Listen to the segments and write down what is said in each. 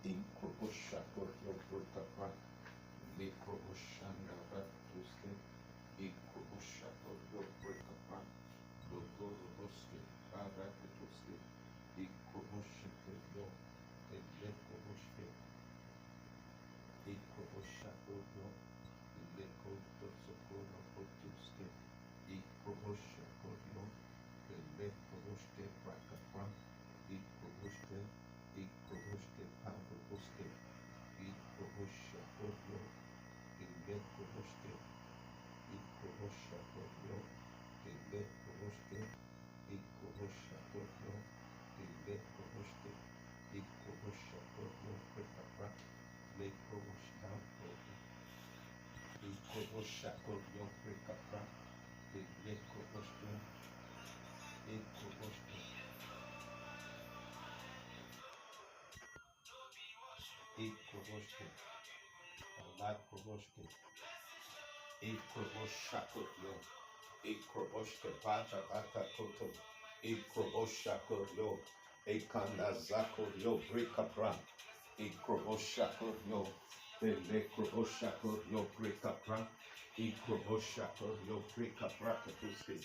Inkrobosha Koryo Brutapa, Likroboshanda Ratuske, Inkrobosha Koryo Brutapa, Dotoroboske, Parakatuske, Inkrobosha Koryo, Lekoboske, Inkrobosha Koryo, Lekotosokoro Potuske, Inkrobosha Koryo, Lekoboske, Prakapa, Inkroboshe, Inkroboshe, Pandoboske, Inkrobosha Koryo, Lekoboske, Inkrobosha Koryo, Lekoboske, Inkrobosha Koryo, Lekoboske, Inkrobosha Koryo, Prakapa, Lekobosha Koryo, Inkrobosha Koryo, Prakapa, Lekoboske, Inkroboshe, Inkroboshe, Lakoboske, Inkroboshakoryo, Inkroboshke Bata Koto, Inkroboshakoryo, Ekanda Zakoryo, Brikapra, Inkroboshakoryo, Elekroboshakoryo, Brikapra, Inkroboshakoryo, Brikapra Katuske,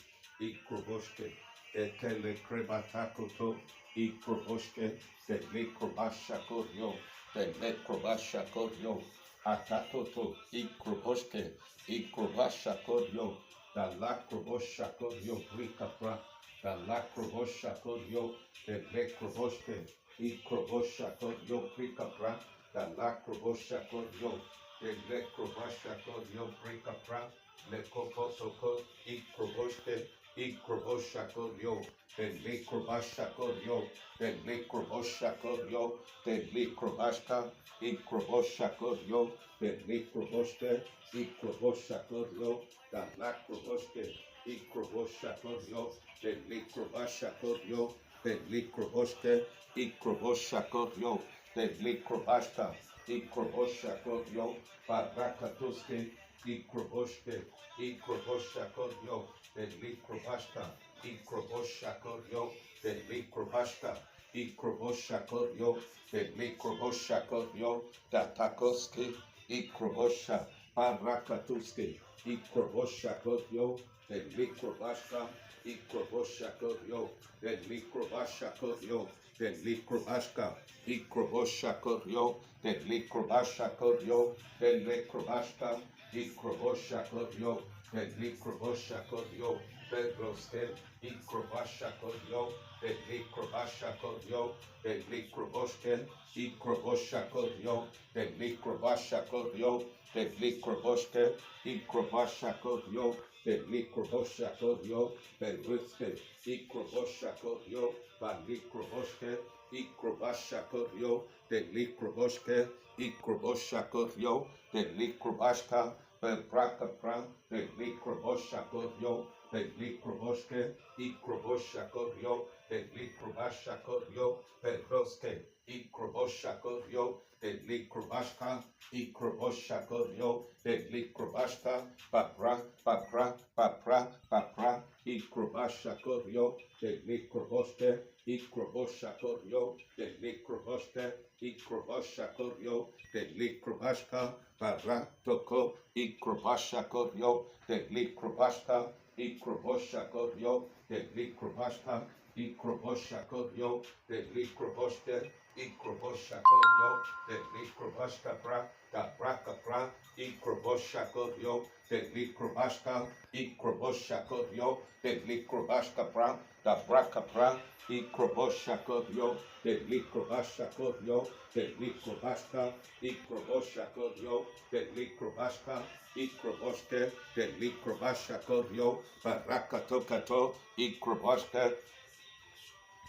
Inkroboshke, Ekele Krebata Koto, Inkroboshke, Elekrobashakoryo, Elekrobashakoryo, Atatoto, Inkroboshke, Ikrobashakoryo, the lacroboshakoryo, Brikapra, the lacroboshakoryo, the lekroboshe, Ikroboshakoryo, Brikapra, the lacroboshakoryo, the lekrobashakoryo, Brikapra, Lekobosoko, Ikroboshe, Ikroboshakoryo, the lekrobashakoryo, the lekroboshakoryo, the lekrobashka, Ikroboshakoryo, the lekroboshe, Ikroboshakoryo, the lacroboske, Ikroboshakoryo, the likrobashakoryo, the likroboske, Ikroboshakoryo, the likrobashka, Ikroboshakoryo, Barakatuske, Ikroboske, Ikroboshakoryo, the likrobashka, Ikroboshakoryo, the likrobashka, Ikroboshakoryo, the likroboshakoryo, the takoske, Ikrobosha, Parakatuske, Ikroboshakoryo, the likrobashka, Ikroboshakoryo, the likrobashakoryo, the likrobashka, Ikroboshakoryo, the likrobashakoryo, the likrobashka, Ikroboshakoryo, the likroboshakoryo, the roske, Ikrobashakoryo, the likrobashakoryo, the likroboske, Ikroboshakoryo, the likrobashakoryo, the likroboske, Ikrobashakoryo, the likroboshakoryo, the riske, Ikroboshakoryo, the likroboske, Ikrobashakoryo, the likroboske, Ikroboshakoryo, the likrobashka, the brakapra, the likroboshakoryo, the likroboske, Ikroboshakoryo, the likrobashakoryo, the roske, Ikroboshakoryo, the likrobashka, Ikroboshakoryo, the likrobashka, papra, papra, papra, papra, Ikrobashakoryo, the likroboske, Ikroboshakoryo, the likroboske, Ikroboshakoryo, the likrobashka, paratoko, Ikrobashakoryo, the likrobashka, Ikroboshakoryo, the likrobashka, Ikroboshakoryo, the likroboske, Ikroboshakoryo, the likrobashka pra, the brakapra, Ikroboshakoryo, the likrobashka, Ikroboshakoryo, the likrobashka pra, the brakapra, Ikroboshakoryo, the likrobashakoryo, the likrobashka, Ikroboshakoryo, the likrobashka, Ikroboske, the likrobashakoryo, barakatokato, Ikroboske,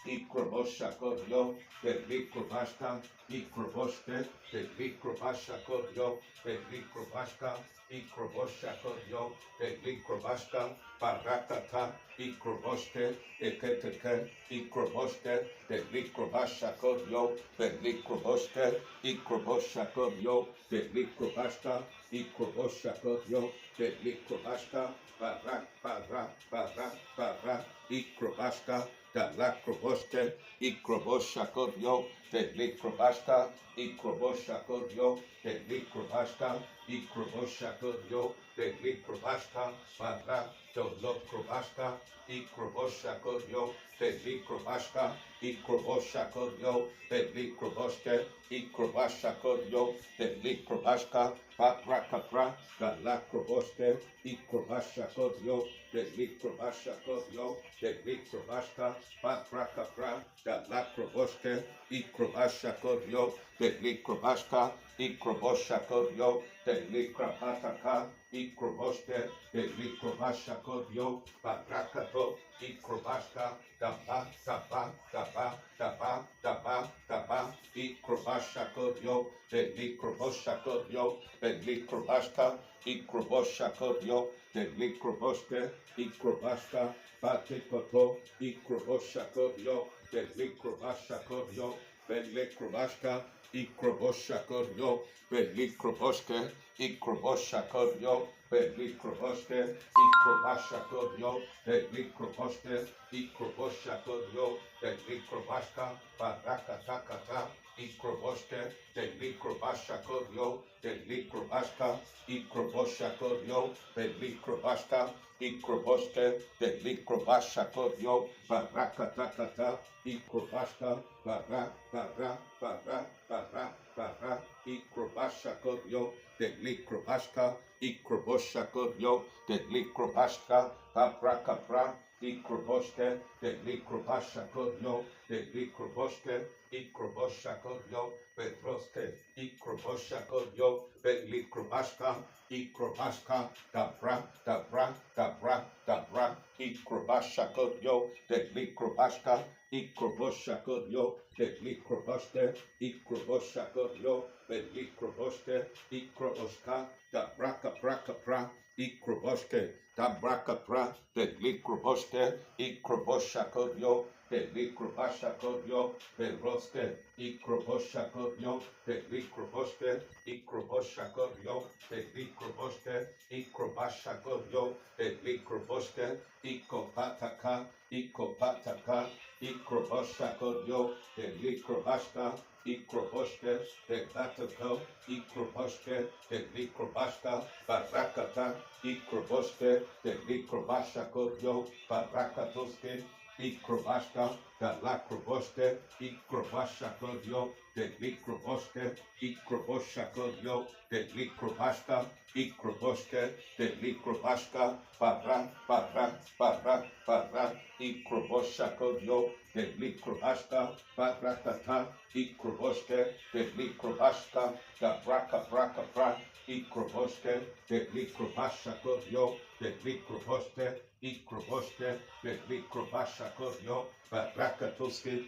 Ikroboshakoryo, the likrobashka, Ikroboske, the likrobashakoryo, the likrobashka, Ikroboshakoryo, the likrobashka, Barakata, Ikroboske, Eketeke, Ikroboske, the likrobashakoryo, the likroboske, Ikroboshakoryo, the likrobashka, Ikroboshakoryo, the likrobashka, Barak, Barak, Barak, Barak, Ikrobashka, the lacroboske, Ikroboshakoryo, Telikrobaska, Ikrobosha Kodyo, Telikrobaska, Ikrobosha Kodyo, Telikrobaska, Padra, Tolokrobaska, Ikrobosha Kodyo, Telikrobaska, Ikrobosha Kodyo, Telikroboske, Ikrobasha Kodyo, Telikrobaska, Paprakapra, Galakroboske, Ikrobasha Kodyo, Telikrobaska Kodyo, Telikrobaska, Paprakapra, Galakroboske, Ikrobasha Kodyo, Telikrobaska, Ikrobosha Kodyo, Telikrapataka, Ikroboske, Telikrobasha Kodyo, Paprakato, Ikrobaska, Tapa, Tapa, Tapa, Tapa, Tapa, Tapa, Ikrobasha Kodyo, Telikrobosha Kodyo, Telikrobaska, Ikrobosha Kodyo, Telikroboske, Ikrobaska, Patikoto, Ikrobosha Kodyo, Telikrobasha Kodyo, Telikrobaska, Ikrobosha Kodyo, Telikroboske, Ikrobosha Kodyo, Telikroboske, Ikrobasha Kodyo, Telikroboske, Ikrobosha Kodyo, Telikrobaska, Parakatakata, Ikroboske, Telikrobasha Kodyo, Telikrobaska, Ikrobosha Kodyo, Telikrobaska, Ikroboske, Telikrobasha Kodyo, Parakatakata, Ikrobaska, Para, Para, Para, Para, Para, Ikrobasha Kodyo, Telikrobaska, Ikrobosha Kodyo, Telikrobaska, Paprakapra, Ikroboske, Telikrobasha Kodyo, Telikroboske, Ikrobosha Kodyo, Petroske, Ikrobosha Kodyo, Telikrobaska, Ikrobaska, Tabra, Tabra, Tabra, Tabra, Ikrobasha Kodyo, Telikrobaska, Ikrobosha Kodyo, Telikroboske, Ikrobosha Kodyo, Telikroboske, Ikroboska, Tabraka Braka Pra, Ikroboske, Tabraka Pra, Telikroboske, Ikrobosha Kodyo, Telikrobasha Kodyo, Peroske, Ikrobosha Kodyo, Telikroboske, Ikrobosha Kodyo, Telikroboske, Ikrobasha Kodyo, Telikroboske, Ikopataka, Ikopataka, Ikrobosha Kodyo, Telikrobashka, Ikroboske, Telatako, Ikroboske, Telikrobashka, Barakata, Ikroboske, Telikrobasha Kodyo, Barakatoske, Ikrobashka, Galakroboske, Ikrobasha Kodyo, Telikroboske, Ikrobosha Kodyo, Telikrobashka, Ikroboske, Telikrobashka, Para, Para, Para, Para, Ikrobosha Kodyo, Telikrobashka, Parakata, Ikroboske, Telikrobashka, Gabraka, Braka, Pra, Ikroboske, Telikrobasha Kodyo, Telikroboske, Ikroboske, Telikrobasha Kodyo, Barakatoske,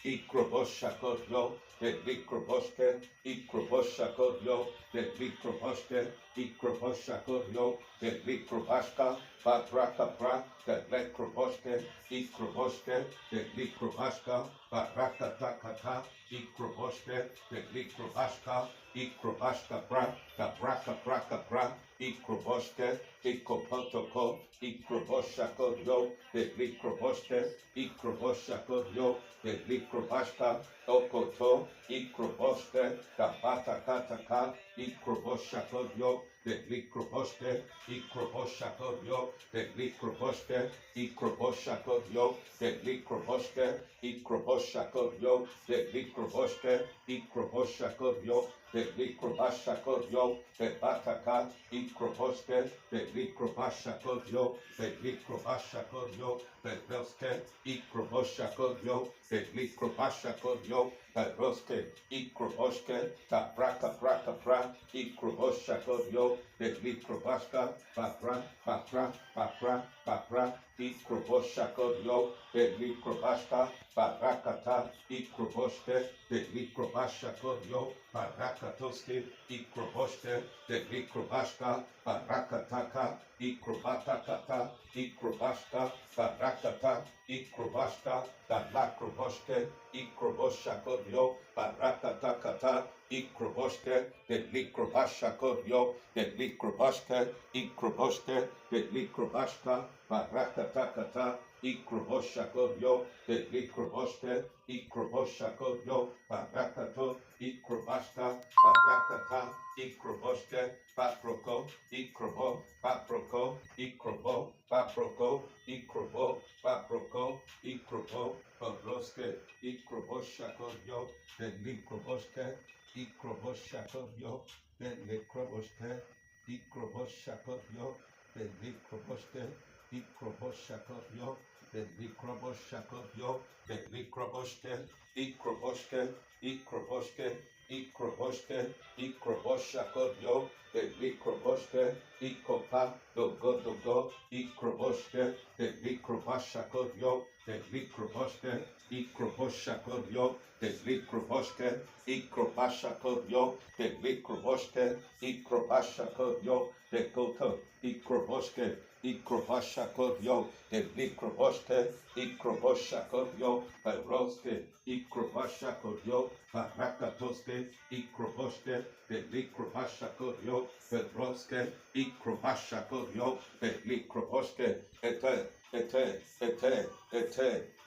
Ikrobosha Kodyo, Telikroboske, Ikrobosha Kodyo, Telikroboske, Ikrobosha Kodyo, Telikrobashka, Parakapra, Telikroboske, Ikroboske, Telikrobashka, Parakatakata, Ikroboske, Telikrobashka, Ikrobashka Pra, Kapraka Praka Pra, Ikroboske, Ikopotoko, Ikrobosha Kodyo, Telikroboske, Ikrobosha Kodyo, Telikrobashka, Okoto, Ikroboske, Kapata Kataka, Ikrobosha Kodyo, Telikroboske, Ikrobosha Kodyo, Telikroboske, Ikrobosha Kodyo, Telikroboske, Ikrobosha Kodyo, Telikroboske, Ikrobosha Kodyo, Telikrobasha Kodyo, Tebataka, Ikroboske, Telikrobasha Kodyo, Telikrobasha Kodyo, Teroske, Ikrobosha Kodyo, Telikrobasha Kodyo, Teroske, Ikroboske, Tabraka Braka Pra, Ikrobosha Kodyo, Telikrobaska, Papra, Papra, Papra, Papra, Ikrobosha Kodyo, Telikrobaska, Parakata, Ikroboske, Telikrobasha Kodyo, Parakatoske, Ikroboske, Telikrobashka, Parakataka, Ikrobatakata, Ikrobashka, Parakata, Ikrobashka, Dalakroboske, Ikrobosha Kodyo, Parakatakata, Ikroboske, Telikrobasha Kodyo, Telikrobaske, Ikroboske, Telikrobashka, Parakatakata, Ikroboshakoyo, the Likroboske, Ikroboshakoyo, Barakato, Ikrobashka, Barakata, Ikroboske, Paproko, Ikrobo, Paproko, Ikrobo, Paproko, Ikrobo, Paproko, Ikrobo, Poroske, Ikroboshakoyo, the Likroboske, Ikroboshakoyo, the Likroboske, Ikroboshakoyo, the Likroboske, Ikroboshakoyo, the Likroboshakotyo, the Likroboshke, Ikroboshke, Ikroboshke, Ikroboshke, Ikroboshakotyo, the Likroboshke, Ikopa, Dogo, Ikroboshke, the Likrobashakotyo, the Likroboshke, Ikroboshakotyo, the Likroboshke, Ikrobashakotyo, the Likroboshke, Ikrobashakotyo, the Koto, Ikroboshke, Ikrobashakotyo, the Likroboshke, Ikrobashakotyo, Baroske, Ikrobashakotyo, Barakatoske, Ikroboshke, the Likrobashakotyo, Baroske, Ikrobashakotyo, the Likroboshke, Ete,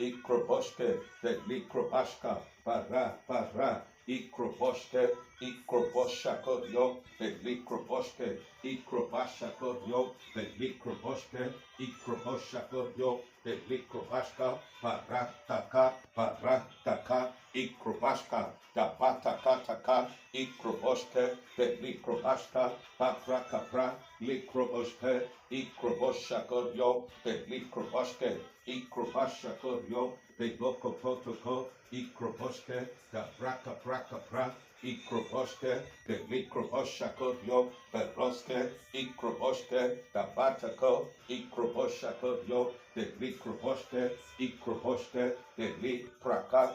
Ikroboshke, the Likrobashka, Para, Ikroboshke, Ikrobashakotyo, the Likroboshke, Ikrobashakotyo, the Likroboshke, Ikrobashakotyo, the Likrobashka, Parataka, Ikrobashka, the Batakataka, Ikroboshke, the Likrobashka, Paprakapra, Likroboshke, Ikrobashakotyo, the Likroboshke, Ikrobashakotyo, the Lokopotoko, Ikroboshke, the Braka, Ikroboshke, the Likroboshakotyo, the Roske, Ikroboshke, the Batako, Ikroboshakotyo, the Likroboshke, Ikroboshke, the Lipraka,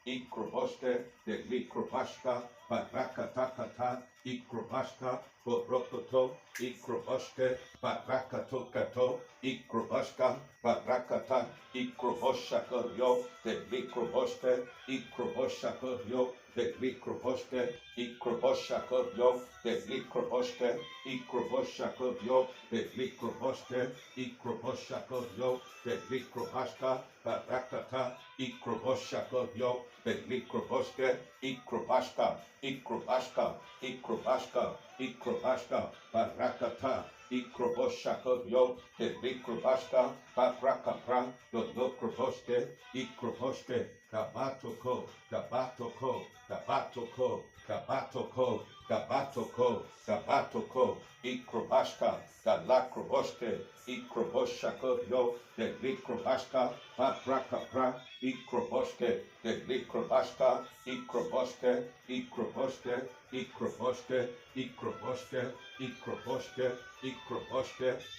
Ikroboshke, the Likrobashka, Barakatakata, Ikrobashka, Borokoto, Ikroboshke, Barakatokato, Ikrobashka, Barakata, Ikroboshakotyo, the Likroboshke, Ikroboshakoyo, the Likroboshke, Ikroboshakoyo, the Likroboshke, Ikroboshakoyo, the Likroboshke, Ikroboshakoyo, the Likrobashka, Barakata, Ikroboshakoyo, the Likroboshke, Ikrobashka, Barakata, Ikroboshakoyo, the Likrobashka, Barakapra, the Lokroboshke, Ikroboshke, Gabatoko, Ikrobashka, the Lakroboshke, Ikroboshakoyo, the Likrobashka, Babrakapra, Ikroboshke, the Likrobashka, Ikroboshke,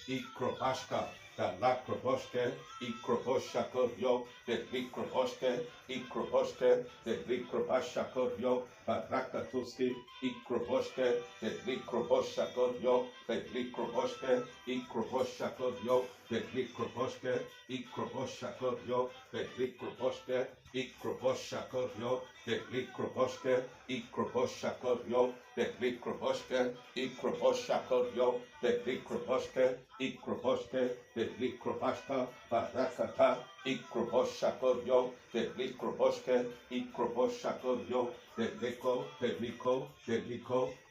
Ikrobashka, the Lakroboshke, Ikroboshakoyo, the Likroboshke, the Likrobashakoyo, Barakatuski, Ikroboshke, the Likroboshakoyo, the Likroboshke, Ikroboshakoyo, the Likroboshke, Ikroboshakoyo, the Likroboshke, Ikroboshakoyo, the Likroboshke, Ikroboshakoyo, the Likroboshke, Ikroboshakoyo, the Likroboshke, the Likrobashka, Barakata, Ikroboshakoyo, the Likroboshke, Ikroboshakoyo, the Liko,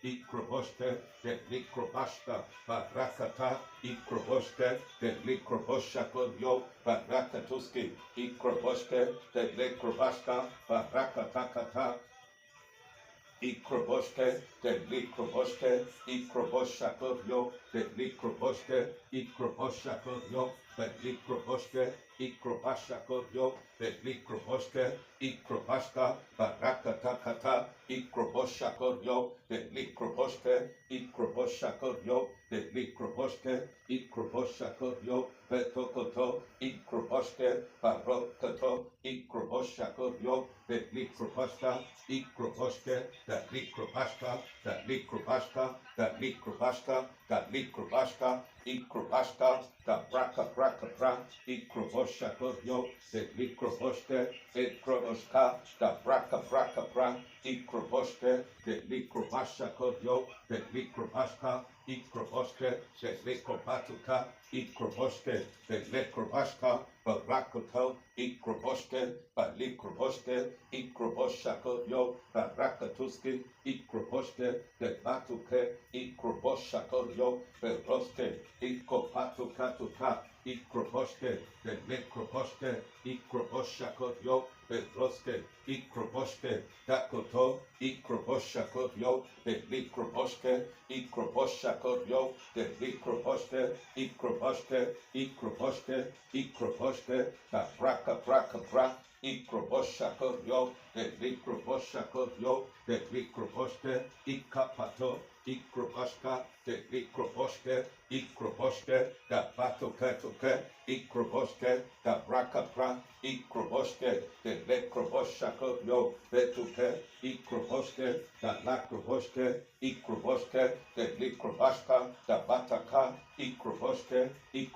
Ikroboshke, the Likrobashka, Barakata, Ikroboshke, the Likroboshakoyo, Barakatuski, Ikroboshke, the Likrobashka, Barakatakata, Ikroboshke, the Likroboshke, Ikroboshakoyo, the Likroboshke, Ikroboshakoyo, the Likroboshke, Ikrobashakoyo, the Likroboshke, Ikrobashka, Barakatakata, Ikroboshakoyo, the Likroboshke, Ikroboshakoyo, the Likroboshke, Ikroboshakoyo, Betokoto, Ikroboshke, Barokato, Ikroboshakoyo, the Likrobashka, Ikroboshke, the Likrobashka, the Likrobashka, the Likrobashka, the Likrobashka, Ikrobashka, the Braka, brakapra, ikrobosha kodyo, the likroboshke, ekroboshka, the brakapra, ikroboshke, the likrobasha kodyo, the likrobashka, ikroboshke, the likrobatuka, ikroboshke, the likrobashka, barakoto, ikroboshke, balikroboshke, ikrobosha kodyo, barakatuski, ikroboshke, the batuke, ikrobosha kodyo, beroske, ikopatuka, ikroboshke, the nekroboshke, ikrobosha kodyo, beroske, ikroboshke, dakoto, ikrobosha kodyo, the likroboshke, ikrobosha kodyo, the likroboshke, ikroboshke, the braka, ikrobosha kodyo, the likrobosha kodyo, the likroboshke, ikapato, ikroboshka, the likroboshke, the batoke, ikroboshke, the brakapra, ikroboshke, the lekrobosha kodyo, betuke, ikroboshke, the lakroboshke, ikroboshke, the likrobashka, the bataka, ikroboshke, the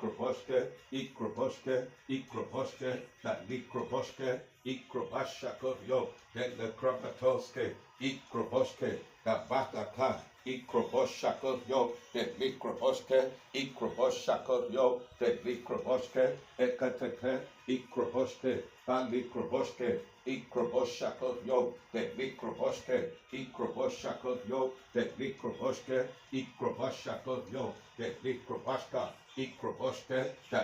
likroboshke, ikrobasha kodyo, the lekrobatoske, ikroboshke, the bataka, ikrobosha kodyo, the likroboshke, ikrobosha kodyo, the likroboshke, ekateke, ikroboshke, balikroboshke, ikrobosha kodyo, the likroboshke, ikrobosha kodyo, the likroboshke, ikrobasha kodyo, the likrobashka, ikroboshke, the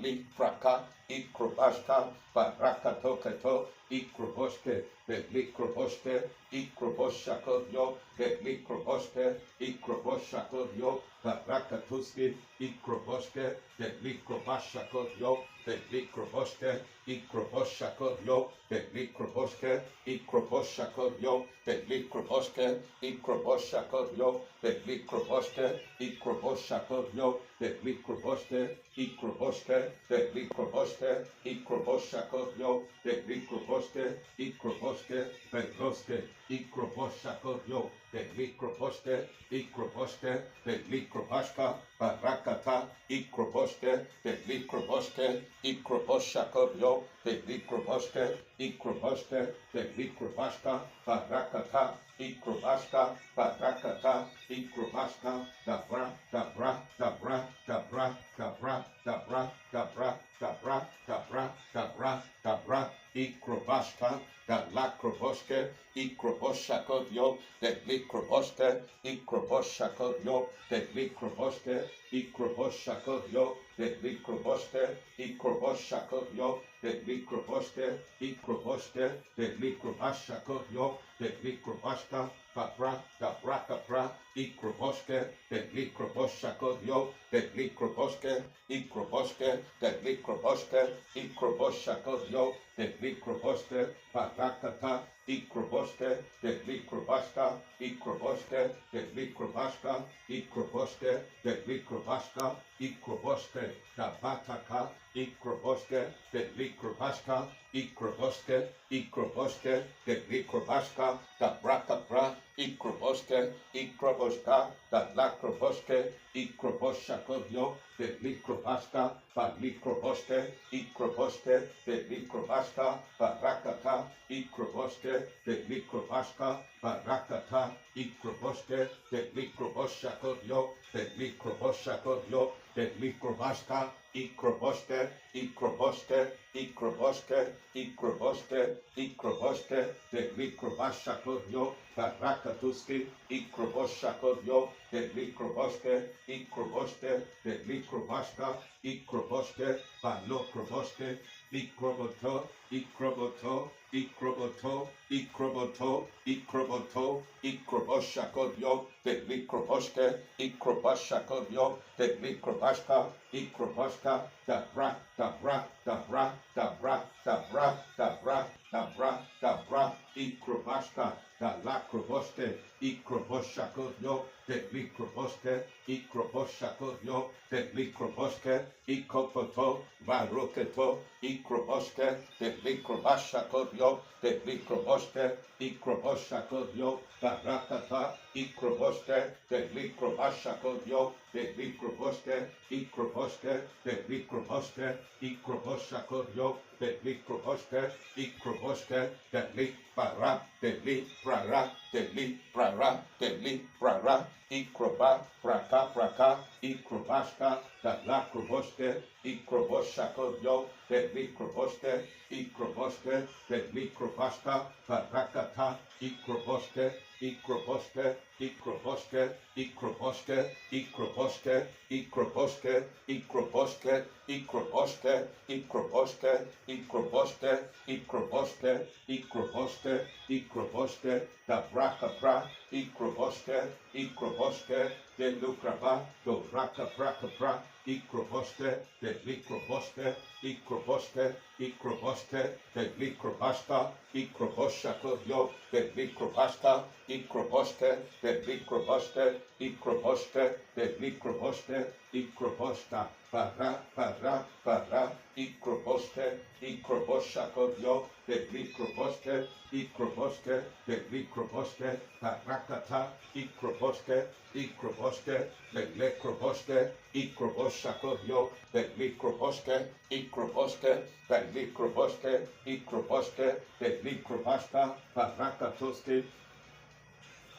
likraka, ikrobashka, barakatoketo, ikroboshke, the likroboshke, ikrobosha kodyo, the likroboshke, ikrobosha kodyo, barakatuski, ikroboshke, the likrobasha kodyo, the likroboshke, ikrobosha kodyo, the likroboshke, ikrobosha kodyo, the likroboshke, ikrobosha kodyo, the likroboshke, ikrobosha kodyo, the likroboshke, ikroboshke, the likroboshke, ikrobosha kodyo, the likroboshke, bedroske, ikrobosha kodyo, the likroboshke, the likrobashka, barakata, ikroboshke, the likroboshke, ikrobosha kodyo, the likroboshke, the likrobashka, barakata, ikrobashka, barakata, ikrobashka, dabra, ikrobashka, the lakroboshke, ikrobosha kodyo, the likroboshke, ikrobosha kodyo, the likroboshke, ikrobosha kodyo, the likroboshke, ikrobosha kodyo, the likroboshke, the likrobasha kodyo, the likrobashka, dabra, ikroboshke, the likrobosha kodyo, the likroboshke, the likrobosha kodyo, the likroboshke, barakata, ikroboshke, the likrobashka, the likrobashka, the likrobashka, the bataka, the likrobashka, the likrobashka, the brakapra, ikroboshka, the lakroboshke, ikrobosha kodyo, the likrobashka, balikroboshke, the likrobashka, barakata, ikroboshke, the likrobashka, barakata, ikroboshke, the likrobosha kodyo, the likrobosha kodyo, the likrobashka, ikroboshke, the likrobasha kodyo, barakatuski, ikrobosha kodyo, the likrobashke, the likrobashka, balokroboshke, ikroboto, ikrobosha kodyo, the likroboshke, ikrobasha kodyo, the likrobashka, dabra, ikrobashka, da la croboste, Ikroboshakodio, de Likroboske, Ikroboshakodio, de Likroboske, Ikopoto, Varoketo, Ikroboske, de Likrobashakodio, de Likroboske, Ikroboshakodio, Barakata, Ikroboske, de Likrobashakodio, de Likroboske, Ikroboske, de Likroboske, Ikroboshakodio, de Likroboske, Ikroboske, de Likbara, de Librara, de Librara, de Librara, Ikroba, Braka, Braka, Ikrobashka, da Lakroboske, Ikroboshakodio, de Likroboske, Ikroboske, de Likrobashka, Barakata, Ikroboske, Ikroboske, Ikroboske, Ikroboske, Ikroboske, Ikroboske, Ikroboske, Ikroboske, Ikroboske, Ikroboske, Ikroboske, Ikroboske, Ikroboske, da Braka Bra, Ikroboske, Ikroboske, de Lukraba, do Braka Braka Bra, Ikroboske, de Likroboske, Ikroboske, Ikroboske, de Likrobashka, Ikroboshakodio, de Likrobashka, Ikroboske, de Likroboske, Ikroboske, de Likroboske, Ikroboshka, Para, Para, Para, Ikroboske, Ikroboshakodio, de Likroboske, Ikroboske, de Likroboske, Parakata, Ikroboske, Ikroboske, de Lekroboske, Ikroboshakodio, de Likroboske, Ikroboske, de Likroboske, Ikroboske, de Likrobashka, Parakatoske,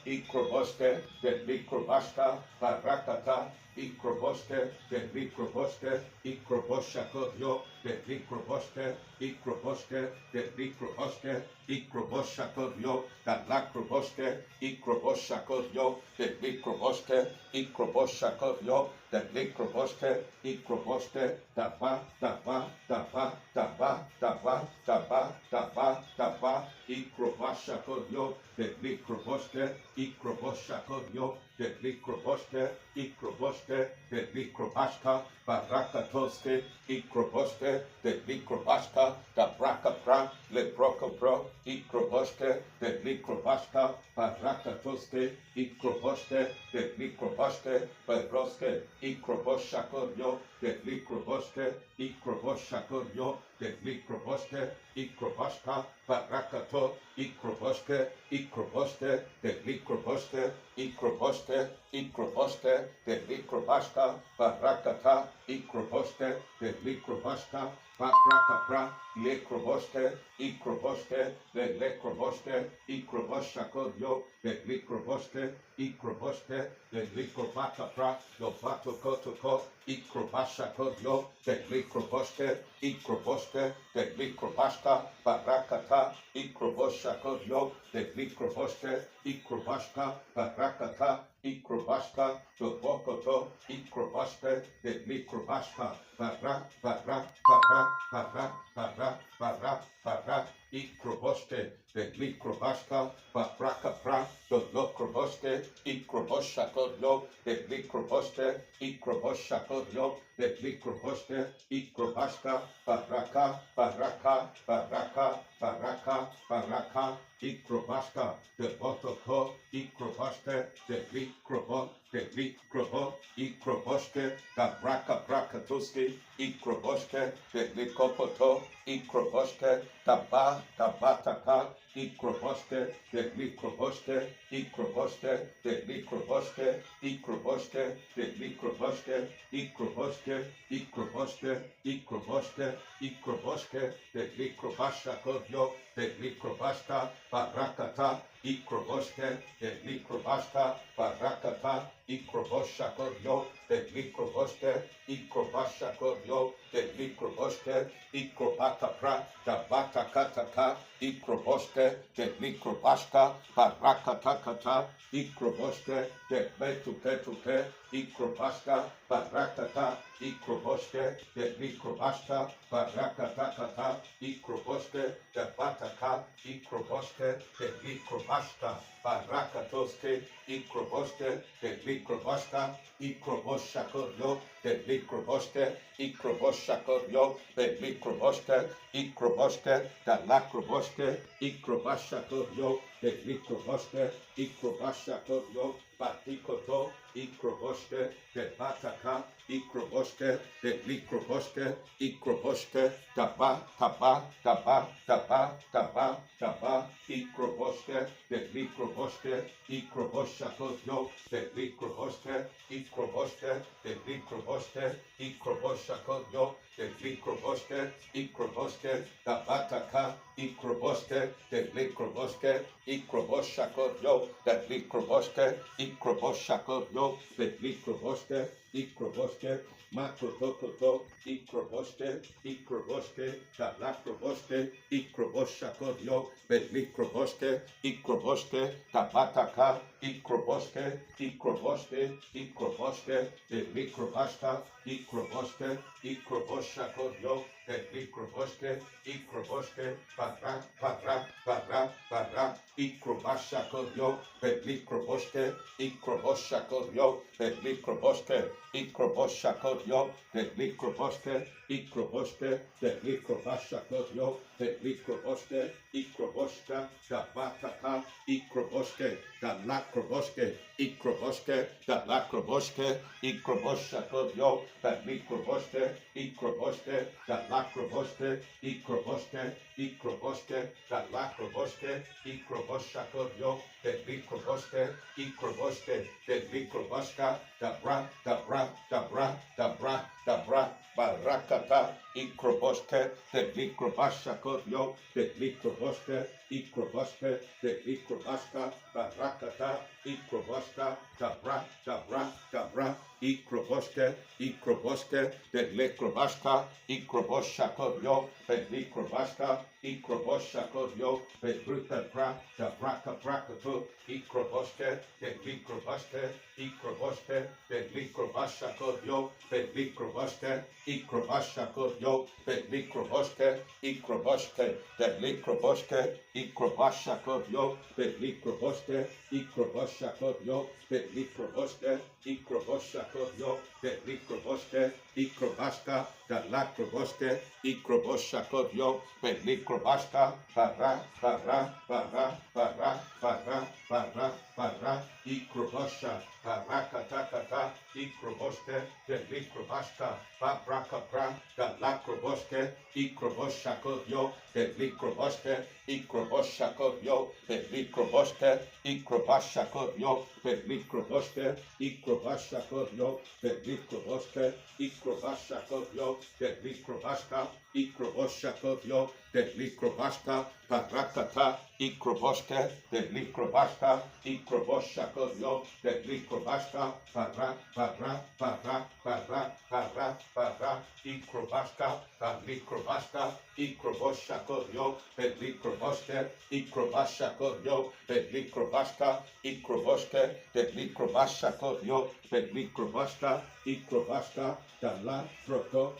Ikroboske, de Likrobashka, Parakata, Ikroboske, de Likroboske, Ikroboshakodio, de Likroboske, Ikroboske, de Likroboske, Ikroboshakodio, da Lakroboske, Ikroboshakodio, de Likroboske, Ikroboshakodio, de Likroboske, Ikroboske, da ba, da ba, da ba, da ba, da ba, da ba, da ba, da ba, Ikroboshakodio, de Likroboske, Ikroboshakodio, de Likroboske, Ikroboske, de Likrobashka, Barakatoske, Ikroboske, de Likrobashka, da Braka Pra, Le Broka Pro, Ikroboske, de Likrobashka, Barakatoske, Ikroboske, de Likroboske, Baroske, Ikroboshakodio, de Likroboske, Ikroboshakodio, de Likroboske, Ikrobashka, Barakato, Ikroboske, Ikroboske, de Likroboske, Ikroboske, Ikroboske, de Likrobashka, Barakata, Ikroboske, de Likrobashka, Barakapra, Lekroboske, Ikroboske, de Lekroboske, Ikroboshakodio, de Likroboske, Ikroboske, de Likrobakapra, do Batokotoko, Ikrobashakodio, de Likroboske, Ikroboske, de Likrobashka, Barakata, Ikroboshakodio, de Likroboske, Ikrobashka, Barakata, Ikrobashka, do Bokoto, Ikroboske, de Likrobashka, Bara, Bara, Bara, Bara, Bara, Bara, Bara, Ikroboske, de Likrobashka, Barakapra, do Lokroboske, Ikroboshakodio, de Likroboske, Ikroboshakodio, de Likroboske, Ikrobashka, Baraka, Baraka, Baraka, Baraka, Baraka, Ikrobashka, de Botoko, Ikroboske, de Likrobo, de Likrobo, Ikroboske, da Braka Brakatoski, Ikroboske, de Likopoto, Ikroboske, da Ba, da Bataka, Ikroboske, de Likroboske, Ikroboske, de Likroboske, Ikroboske, de Likroboske, Ikroboske, Ikroboske, Ikroboske, Ikroboske, de Likrobashakodio, de Likrobashka, Barakata, Ikroboske, de Likrobashka, Barakata, Ikroboshakodio, de Likroboske, Ikrobashakodio, de Likroboske, Ikrobakapra, da Batakataka, Ikroboske, de Likrobashka, Barakatakata, Ikroboske, de Betuketuke, Ikrobashka, Barakata, Ikroboske, de Likrobashka, Barakatakata, Ikroboske, de Bataka, Ikroboske, de Likrobashka, Barakatoske, Ikroboske, de Likrobashka, Ikroboshakodio, de microboste, icroboshakorio, de microboste, icroboste, da lacroboste, icrobashakorio, de microboste, icrobashakorio, batikoto, icroboste, de bataka, icroboste, de microboste, icroboste, taba, taba, taba, taba, taba, taba, icroboste, de microboste, icroboshakorio, de microboste, icroboste, de microboste, icroboshakorio, de microboste, icroboste, da bataka, icroboste, de microboste, icroboshakorio, de microboste, icroboshakorio, de microboste, icroboste, matotokoto, icroboste, icroboste, da lacroboste, icroboshakorio, de microboste, icroboste, da bataka, icroboste, icroboste, icroboste, de microbasta, icroboste, icroboshakorio, de microboste, icroboste, para, para, para, para, icrobashakorio, de microboste, icroboshakorio, de microboste, icroboshakorio, de microboste, icroboste, de microbashakorio, de microboste, icrobosta, da bataka, icroboste, da lacroboste, icroboste, da lacroboste, icroboshakorio, da microboste, icroboste, da lacroboste, icroboste, icroboste, da lacroboste, icroboshakorio, de microboste, icroboste, de microbosca, da bra, da bra, da bra, da bra, da bra, barakata, icroboste, de microbashakorio, de microboste, icroboste, de microbasca, barakata, icrobosta, da bra, da bra, da bra, icroboste, icroboste, de microbasca, icroboshakorio, de microbasca, icroboshakorio, de bruta bra, da braka brakato, icroboste, de microboste, icroboste, de microbashakorio, de microboste, icrobashakorio, de microboste, icroboste, de microboste, icrobashakorio, de microboste, icrobashakorio, de microboste, icrobashakorio, de microboste, icrobasca, da lacroboste, icrobashakorio, de microbasca, para, para, para, para, para, para, para, icrobasha, parakatakata, icroboste, de microbasca, babrakapra, da lacroboste, icrobashakorio, de microboste, icrobashakorio, de microboste, icrobashakorio, de microboste, icrobashakorio, de microboste, icrobashakorio, de microbasca, icrobashakorio, de microbasca, parakata, icroboste, de microbasca, icrobashakorio, de microbasca, para, para, para, para, para, para, icrobasca, da microbasca, icrobashakorio, de microboste, icrobashakorio, de microbasca, icroboste, de microbashakorio, de microbasca, icrobasca, da la proto,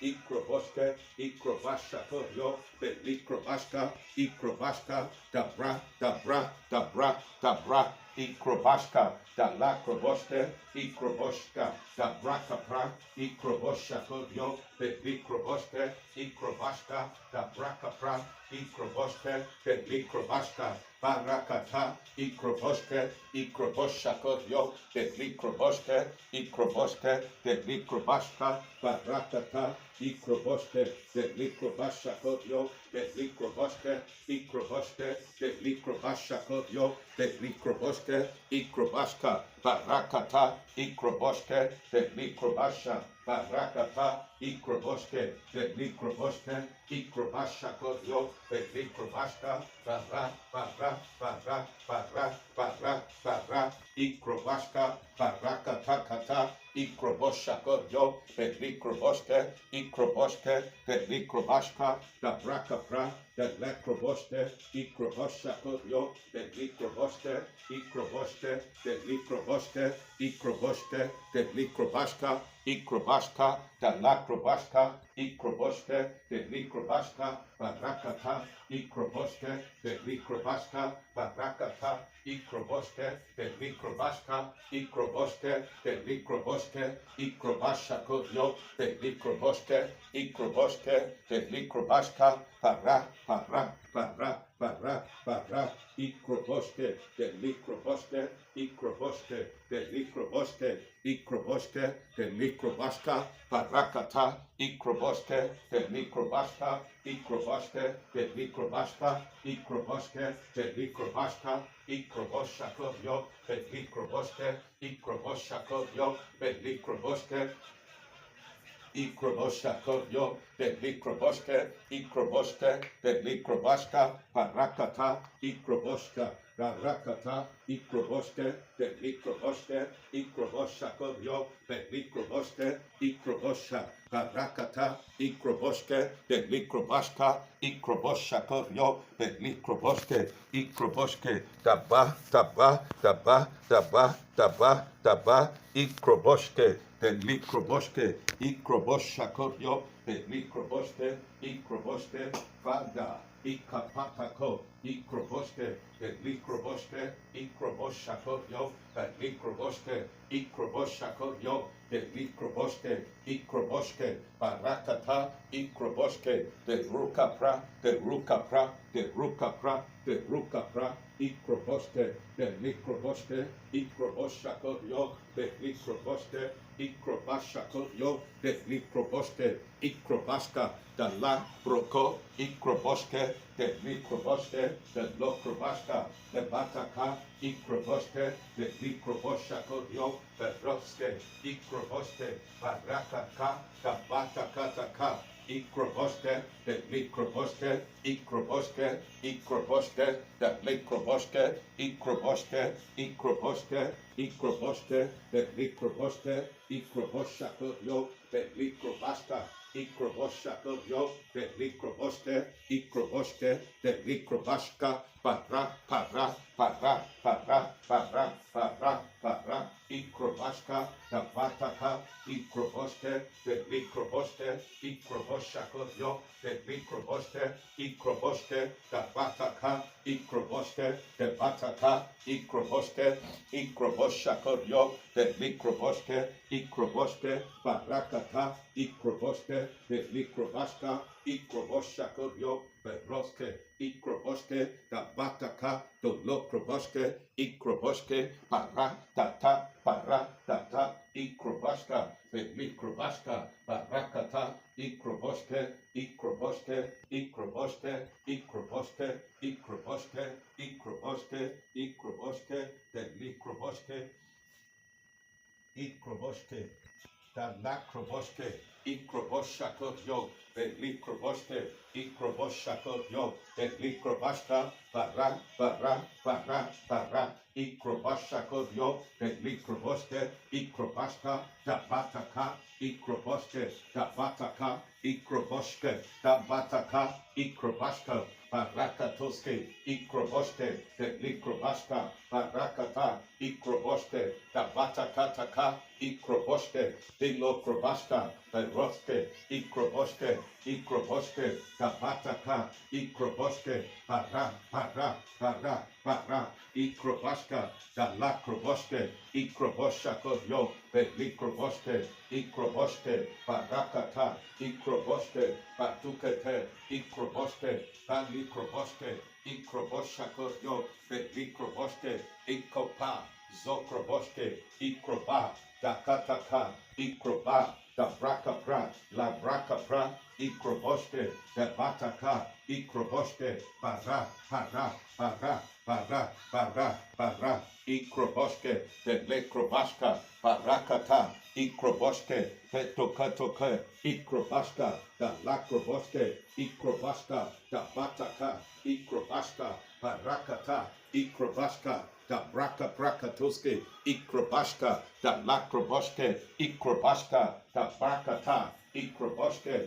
icroboste, icrobashakorio, de microbasca, icrobasca, da bra, da bra, da bra, da bra, icrobasca, da lacroboste, icrobosca, da bracapra, icroboshakorio, de microboste, icrobasca, da bracapra, icroboste, de microbasca, barakata, icroboste, icroboshakorio, de microboste, icroboste, de microbasca, barakata, icroboste, de microbashakorio, de microboste, icroboste, de microbashakorio, de microboste, icrobasca, barakata, icroboste, de microbasha, barakata, icroboste, de microboste, icrobashakorio, de microbasca, para, para, para, para, para, para, icrobasca, barakatakata, icroboshakorio, de microboste, icroboste, de microbasca, da bracapra, de lacroboste, icroboshakorio, de microboste, icroboste, de microboste, icroboste, de microbasca, icrobasca, da lacrobasca, ikroboske, de likrobaska, barakata, ikroboske, de likrobaska, barakata, ikroboske, de likrobaska, ikroboske, de likroboske, ikrobashako, de likroboske, ikroboske, de likrobaska, para, ikroboske, de likroboske, ikroboske, de likroboske, ikroboske, de likrobaska, barakata, ikroboske, de likrobaska, ikroboske, de likrobaska, ikroboske, de likrobaska, ikroboshako, de likroboske, ikroboshako, de likroboske, ikroboshako, de likroboske, ikroboske, de likrobaska, barakata, ikroboska, barakata, ikroboske, de likroboske, ikroboshako, de likroboske, ikrobosha, barakata, ikroboske, de likrobaska, ikroboshako, de likroboske, ikroboske, daba, daba, daba, daba, daba, daba, ikroboske, de likroboske, ikroboshako, de likroboske, ikroboske, vada, ikapatako, ikroboske, de likroboske, ikroboshako, de likroboske, ikroboshako, de likroboske, ikroboske, barakata, ikroboske, de rukapra, de rukapra, de rukapra, de rukapra, ikroboske, de likroboske, ikroboshako, de likroboske, ikrobashako, de likroboske, ikrobaska, da la broko, ikroboske, de likroboske, de lokrobaska, de bataka, ikroboske, de likroboshako, de roske, ikroboske, barakaka, da batakataka, ikroboske, de likroboske, ikroboske, ikroboske, de likroboske, ikroboske, ikroboske, ikroboske, de likroboske, ikroboshako, de likrobaska, ikroboshako, de likroboske, ikroboske, de likrobaska, para, ikrobaska, da bataka, ikroboske, de likroboske, ikroboshako, de likroboske, ikroboske, da bataka, ikroboske, de bataka, ikroboske, ikroboshako, de likroboske, ikroboske, barakata, ikroboske, de likrobaska, ikroboshako, de roske, ikroboske, da bataka, do lokroboske, ikroboske, para, data, ikrobaska, de likrobaska, barakata, ikroboske, ikroboske, ikroboske, ikroboske, ikroboske, ikroboske, ikroboske, de likroboske, ikroboske, da lakroboske, ikroboshako, de likroboske, ikroboshako, de likrobaska, para, ikrobashako, de likroboske, ikrobaska, da bataka, ikroboske, da bataka, ikroboske, da bataka, ikrobaska, barakatoske, ikroboske, de likrobaska, barakata, ikroboske, da batakataka, ikroboske, de lokrobaska, de roske, ikroboske, ikroboske, da bataka, ikroboske, para, ikrobaska, da lakroboske, ikroboshako, de likroboske, ikroboske, barakata, ikroboske, batukete, ikroboske, balikroboske, ikroboshako, de likroboske, ikopa, zokroboske, ikroba, da kataka, ikroba, da brakapra, la brakapra, ikroboske, da bataka, ikroboske, para, ikroboske, de lekrobaska, barakata, ikroboske, petokatoke, ikrobaska, da lakroboske, ikrobaska, da bataka, ikrobaska, barakata, ikrobaska, da brakatoske, ikrobaska, da lakroboske, ikrobaska, da barakata, ikroboske,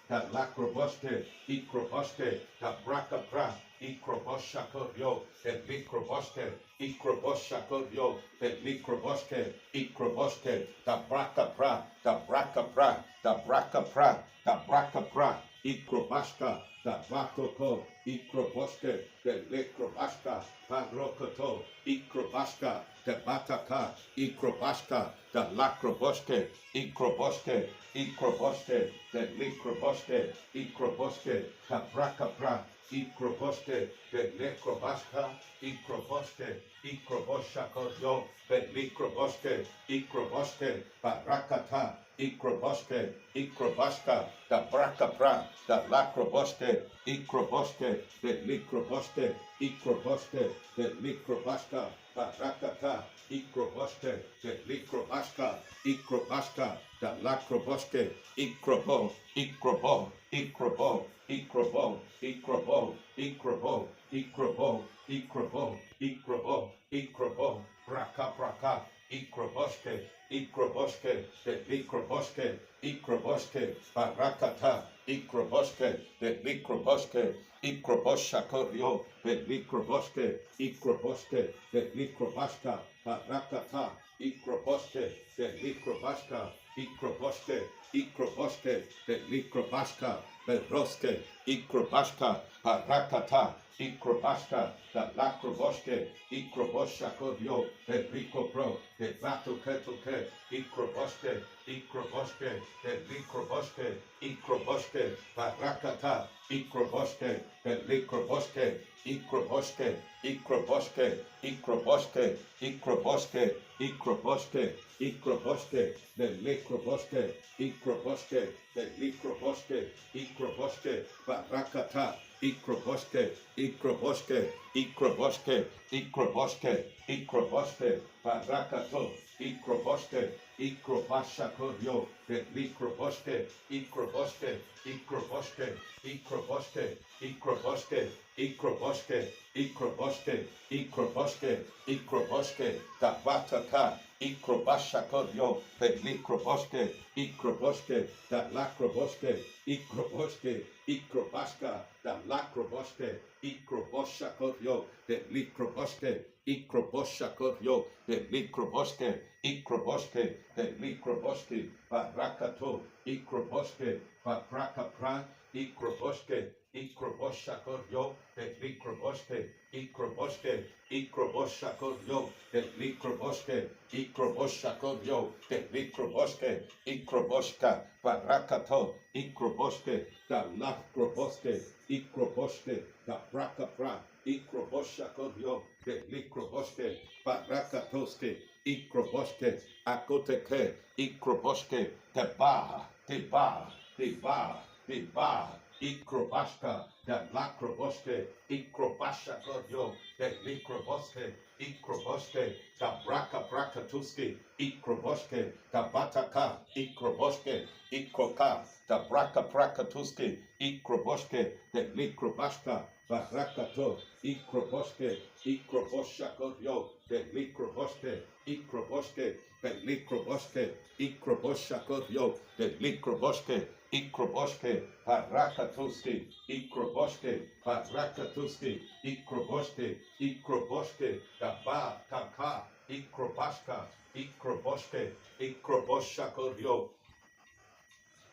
da lakroboske, ikroboske, da brakapra, Ikroboshakorio, Likroboske, Ikroboshakorio, Likroboske, Ikroboske, da braka pra, da braka pra, da braka pra, da braka pra, Ikrobashka, da batoko, Ikroboske, the Likrobashka, Parokoto, Ikrobashka, the bataka, Ikrobashka, the Lakroboske, Ikroboske, Ikroboske, the Likroboske, Ikroboske, the braka pra, Ikroboske, the Lekrobashka, Ikroboske, Ikroboshakoyo, the Likroboske, Ikroboske, Barakata, Ikroboske, Ikrobashka, the Brakapra, the Lakroboske, Ikroboske, the Likroboske, Ikroboske, the Likrobashka, Barakata, Ikroboske, the Likrobashka, Ikrobashka, the Lakroboske, Ikrobo, Ikrobo, Ikrobo, Ikrobo, Ikrobo, Ikrobo, Ikrobo, Ikrobo, Ikrobo, Ikrobo, Braka Braka, Ikroboske, Ikroboske, the Likroboske, Ikroboske, Barakata, Ikroboske, the Likroboske, Ikroboshakorio, the Likroboske, Ikroboske, the Likrobashka, Barakata, Ikroboske, the Likrobashka, Ikroboske, Ikroboske, the Likrobashka, Beroske, Ikrobashka, Barakata, Ikrobashka, the Lakroboske, Ikroboshakorio, the Likopro, the Batoketoke, Ikroboske, Ikroboske, the Likroboske, Ikroboske, Barakata, Ikroboske, the Likroboske, Ikroboske, Ikroboske, Ikroboske, Ikroboske, Ikroboske, Ikroboske, the Likroboske, Ikroboske, the Likroboske, Ikroboske, Barakata, Ikroboske, Ikroboske, Ikroboske, Ikroboske, Ikroboske, Barakato, Ikroboske, Ikrobashakorio, the Likroboske, Ikroboske, Ikroboske, Ikroboske, Ikroboske, Ikroboske, Ikroboske, Ikroboske, Ikroboske, the Bataka, Ikrobashakorio, the Likroboske, Ikroboske, the Lakroboske, Ikroboske, Ikrobashka, the Lakroboske, Ikroboshakorio, the Likroboske, Ikroboshakorio, the Likroboske, Ikroboske, the Likroboske, Barakato, Ikroboske, Babrakapra, Ikroboske, Ikroboshakorio, the Likroboske, Ikroboske, Ikroboshakorio, the Likroboske, Ikroboshakorio, the Likroboske, Ikroboshka, Barakato, Ikroboske, the Lakroboske, Ikroboske, the Brakapra, Ikroboshakorio, the Likroboske, Barakatoske, Ikroboske, Akoteke, Ikroboske, Teba, Teba, Teba, Teba, Ikrobashka, the Lakroboske, Ikrobashakorio, the Likroboske, Ikroboske, the Braka Brakatuski, Ikroboske, the Bataka, Ikroboske, Ikroka, the Braka Brakatuski, Ikroboske, the Likrobashka, Barakato, Ikroboske, Ikroboshakorio, the Likroboske, Ikroboske, the Likroboske, Ikroboshakorio, the Likroboske, Ikroboske, Barakatuski, Ikroboske, Barakatuski, Ikroboske, Ikroboske, the Ba Taka, Ikrobashka, Ikroboske, Ikroboshakorio,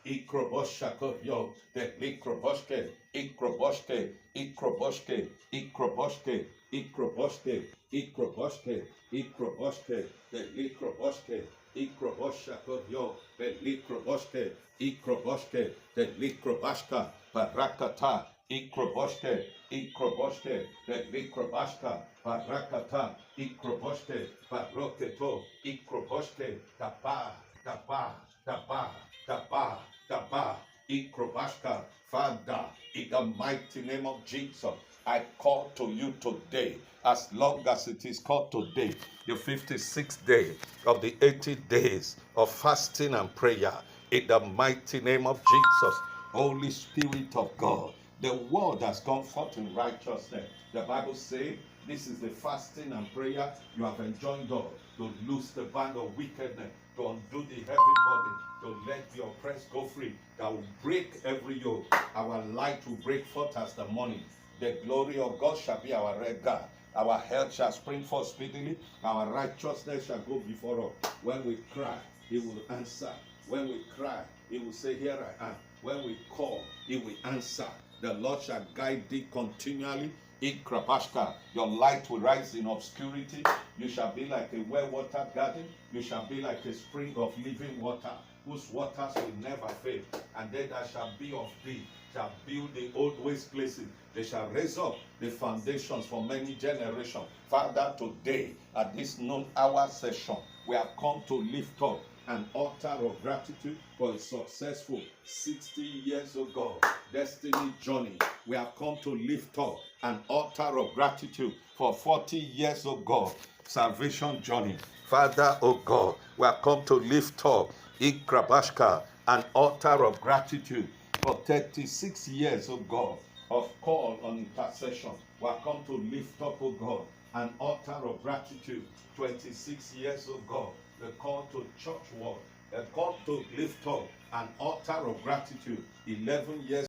Ikroboshakorio, the Likroboske, Ikroboske, Ikroboske, Ikroboske, Ikroboske, Ikroboske, Ikroboske, the Likroboske, Ikroboshakorio, the Likroboske, Ikroboske, the Likrobashka, Barakata, Ikroboske, Ikroboske, the Likrobashka, Barakata, Ikroboske, Baroketo, Ikroboske, Taba, Taba, Taba, Taba, Taba, Ikrobashka, Father, in the mighty name of Jesus, I call to you today, as long as it is called today, the 56th day of the 80 days of fasting and prayer, in the mighty name of Jesus, Holy Spirit of God, the word has come forth in righteousness. The Bible says, this is the fasting and prayer you have enjoined God, to loose the band of wickedness, to undo the heavy burden, to let the oppressed go free, that will break every yoke. Our light will break forth as the morning. The glory of God shall be our red guard. Our health shall spring forth speedily. Our righteousness shall go before us. When we cry, he will answer. When we cry, he will say, here I am. When we call, he will answer. The Lord shall guide thee continually. Ikrapashka, your light will rise in obscurity. You shall be like a well-watered garden. You shall be like a spring of living water, whose waters will never fail. And they that shall be of thee shall build the old waste places. They shall raise up the foundations for many generations. Father, today, at this noon hour session, we have come to lift up an altar of gratitude for a successful 60 years ago destiny journey. We have come to lift up an altar of gratitude for 40 years ago salvation journey. Father, oh God, we have come to lift up Ikrabashka, an altar of gratitude for 36 years, oh God, of call on intercession. We have come to lift up, oh God, an altar of gratitude 26 years ago. The call to church work, the call to lift up an altar of gratitude 11 years